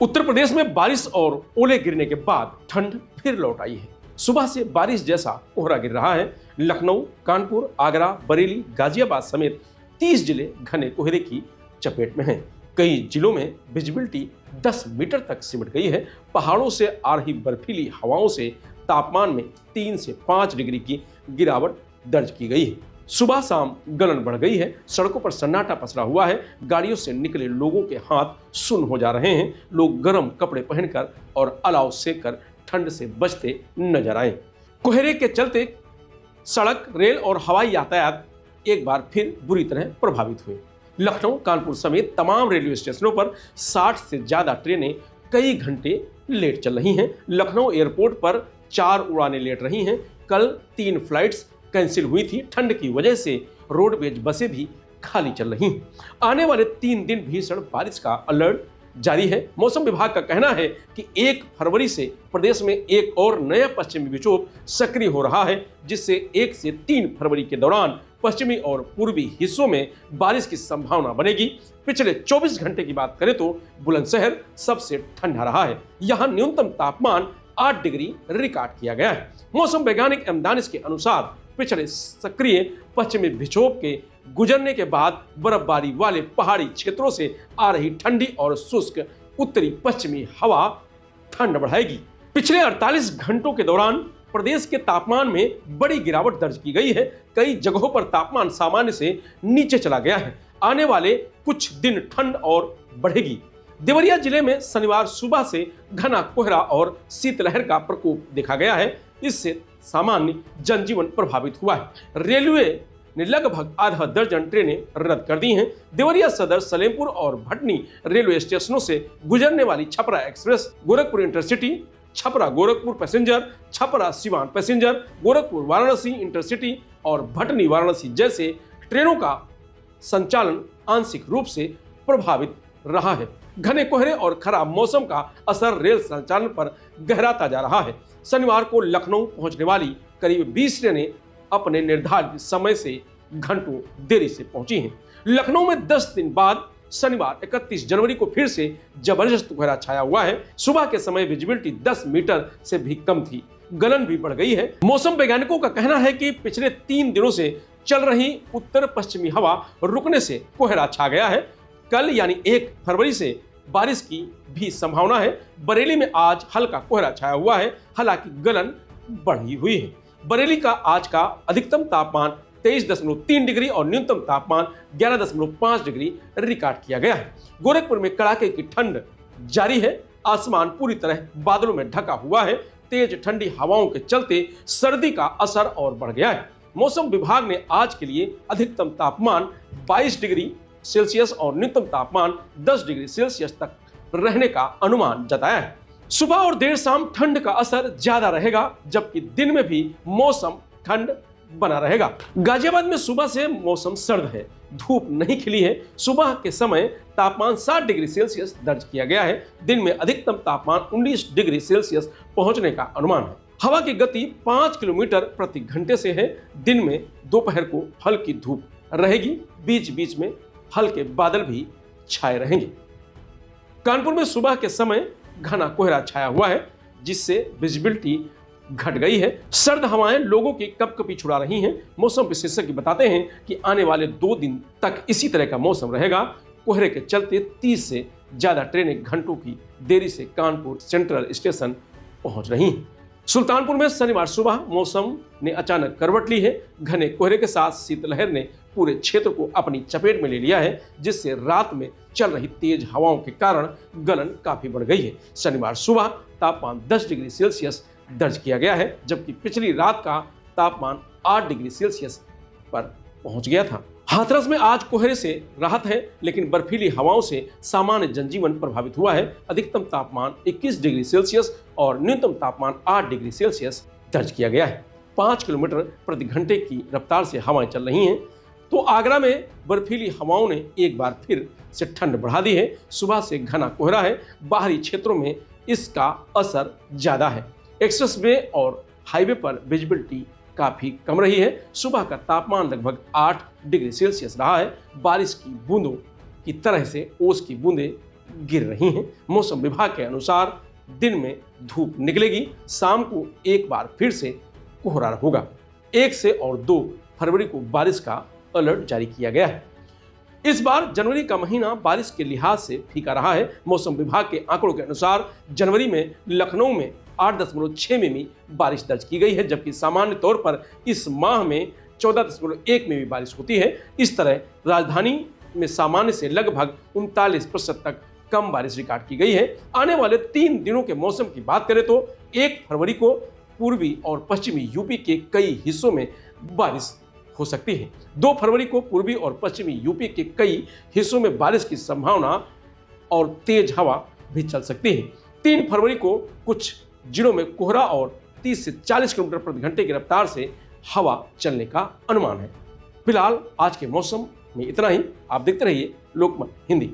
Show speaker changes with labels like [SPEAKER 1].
[SPEAKER 1] उत्तर प्रदेश में बारिश और ओले गिरने के बाद ठंड फिर लौट आई है। सुबह से बारिश जैसा कोहरा गिर रहा है। लखनऊ, कानपुर, आगरा, बरेली, गाजियाबाद समेत 30 जिले घने कोहरे की चपेट में हैं। कई जिलों में विजिबिलिटी 10 मीटर तक सिमट गई है। पहाड़ों से आ रही बर्फीली हवाओं से तापमान में 3 से 5 डिग्री की गिरावट दर्ज की गई है। सुबह शाम गलन बढ़ गई है। सड़कों पर सन्नाटा पसरा हुआ है। गाड़ियों से निकले लोगों के हाथ सुन्न हो जा रहे हैं। लोग गर्म कपड़े पहनकर और अलाव सेक कर ठंड से बचते नजर आए। कोहरे के चलते सड़क, रेल और हवाई यातायात एक बार फिर बुरी तरह प्रभावित हुए। लखनऊ, कानपुर समेत तमाम रेलवे स्टेशनों पर 60 से ज्यादा ट्रेनें कई घंटे लेट चल रही हैं। लखनऊ एयरपोर्ट पर 4 उड़ानें लेट रही हैं। कल 3 फ्लाइट्स कैंसिल हुई थी। ठंड की वजह से रोडवेज बसें भी खाली चल रही हैं। आने वाले 3 दिन भीषण बारिश का अलर्ट जारी है। मौसम विभाग का कहना है कि 1 फरवरी से प्रदेश में एक और नया पश्चिमी विक्षोभ सक्रिय हो रहा है, जिससे 1 से 3 फरवरी के दौरान पश्चिमी और पूर्वी हिस्सों में बारिश की संभावना बनेगी। पिछले 24 घंटे की बात करें तो बुलंदशहर सबसे ठंडा रहा है। यहाँ न्यूनतम तापमान 8 डिग्री रिकॉर्ड किया गया है। मौसम वैज्ञानिक एम दानिश के अनुसार पिछले सक्रिय पश्चिमी विक्षोभ के गुजरने के बाद बर्फबारी वाले पहाड़ी क्षेत्रों से आ रही ठंडी और शुष्क उत्तरी पश्चिमी हवा ठंड बढ़ाएगी। पिछले 48 घंटों के दौरान प्रदेश के तापमान में बड़ी गिरावट दर्ज की गई है। कई जगहों पर तापमान सामान्य से नीचे चला गया है। आने वाले कुछ दिन ठंड और बढ़ेगी। देवरिया जिले में शनिवार सुबह से घना कोहरा और शीतलहर का प्रकोप देखा गया है। इससे सामान्य जनजीवन प्रभावित हुआ है। रेलवे ने लगभग आधा दर्जन ट्रेनें रद्द कर दी हैं। देवरिया सदर, सलेमपुर और भटनी रेलवे स्टेशनों से गुजरने वाली Chhapra express, Gorakhpur intercity, Chhapra Gorakhpur passenger, Chhapra Siwan passenger, Gorakhpur Varanasi intercity और भटनी वाराणसी जैसे ट्रेनों का संचालन आंशिक रूप से प्रभावित रहा है। घने कोहरे और खराब मौसम का असर रेल संचालन पर गहराता जा रहा है। शनिवार को लखनऊ पहुंचने वाली करीब 20 ट्रेनें अपने निर्धारित समय से घंटों देरी से पहुंची हैं। लखनऊ में 10 दिन बाद शनिवार 31 जनवरी को फिर से जबरदस्त कोहरा छाया हुआ है। सुबह के समय विजिबिलिटी 10 मीटर से भी कम थी। गलन भी बढ़ गई है। मौसम वैज्ञानिकों का कहना है कि पिछले 3 दिनों से चल रही उत्तर पश्चिमी हवा रुकने से कोहरा छा गया है। कल यानी 1 फरवरी से बारिश की भी संभावना है। बरेली में आज हल्का कोहरा छाया हुआ है, हालांकि गलन बढ़ी हुई है। बरेली का आज का अधिकतम तापमान 23.3 डिग्री और न्यूनतम तापमान 11.5 डिग्री रिकॉर्ड किया गया है। गोरखपुर में कड़ाके की ठंड जारी है। आसमान पूरी तरह बादलों में ढका हुआ है। तेज ठंडी हवाओं के चलते सर्दी का असर और बढ़ गया है। मौसम विभाग ने आज के लिए अधिकतम तापमान 22 डिग्री सेल्सियस और न्यूनतम तापमान 10 डिग्री सेल्सियस तक रहने का अनुमान जताया है। सुबह और देर शाम ठंड का असर ज्यादा रहेगा, जबकि दिन में भी मौसम ठंड बना रहेगा। गाजियाबाद में सुबह से मौसम सर्द है। धूप नहीं खिली है। सुबह के समय तापमान 60 डिग्री सेल्सियस दर्ज किया गया है। दिन में अधिकतम तापमान 19 डिग्री सेल्सियस पहुंचने का अनुमान है। हवा की गति 5 किलोमीटर प्रति घंटे से है। दिन में दोपहर को हल्की धूप रहेगी। बीच बीच में हल्के बादल भी छाए रहेंगे। कानपुर में सुबह के समय घना कोहरा छाया हुआ है, जिससे विजिबिलिटी घट गई है। सर्द हवाएं लोगों की कपकपी छुड़ा रही हैं। मौसम विशेषज्ञ बताते हैं कि आने वाले 2 दिन तक इसी तरह का मौसम रहेगा। कोहरे के चलते 30 से ज्यादा ट्रेनें घंटों की देरी से कानपुर सेंट्रल स्टेशन पहुंच रही हैं। सुल्तानपुर में शनिवार सुबह मौसम ने अचानक करवट ली है। घने कोहरे के साथ शीतलहर ने पूरे क्षेत्र को अपनी चपेट में ले लिया है, जिससे रात में चल रही तेज हवाओं के कारण गलन काफी बढ़ गई है। शनिवार सुबह तापमान 10 डिग्री सेल्सियस दर्ज किया गया है, जबकि पिछली रात का तापमान 8 डिग्री सेल्सियस पर पहुंच गया था। हाथरस में आज कोहरे से राहत है, लेकिन बर्फीली हवाओं से सामान्य जनजीवन प्रभावित हुआ है। अधिकतम तापमान 21 डिग्री सेल्सियस और न्यूनतम तापमान 8 डिग्री सेल्सियस दर्ज किया गया है। 5 किलोमीटर प्रति घंटे की रफ्तार से हवाएं चल रही हैं। तो आगरा में बर्फीली हवाओं ने एक बार फिर से ठंड बढ़ा दी है। सुबह से घना कोहरा है। बाहरी क्षेत्रों में इसका असर ज्यादा है। एक्सप्रेसवे और हाईवे पर विजिबिलिटी काफी कम रही है। सुबह का तापमान लगभग 8 डिग्री सेल्सियस रहा है। बारिश की बूंदों की तरह से ओस की बूंदें गिर रही हैं। मौसम विभाग के अनुसार दिन में धूप निकलेगी, शाम को एक बार फिर से कोहरा होगा। 1 से और 2 फरवरी को बारिश का अलर्ट जारी किया गया है। इस बार जनवरी का महीना बारिश के लिहाज से फीका रहा है। मौसम विभाग के आंकड़ों के अनुसार जनवरी में लखनऊ में 8.6 मिमी बारिश दर्ज की गई है, जबकि सामान्य तौर पर इस माह में 14.1 मिमी बारिश होती है। इस तरह राजधानी में सामान्य से लगभग 39% तक कम बारिश रिकॉर्ड की गई है। आने वाले 3 दिनों के मौसम की बात करें तो 1 फरवरी को पूर्वी और पश्चिमी यूपी के कई हिस्सों में बारिश हो सकती है। 2 फरवरी को पूर्वी और पश्चिमी यूपी के कई हिस्सों में बारिश की संभावना और तेज हवा भी चल सकती है। 3 फरवरी को कुछ जिलों में कोहरा और 30 से 40 किलोमीटर प्रति घंटे की रफ्तार से हवा चलने का अनुमान है। फिलहाल आज के मौसम में इतना ही। आप देखते रहिए लोकमत हिंदी।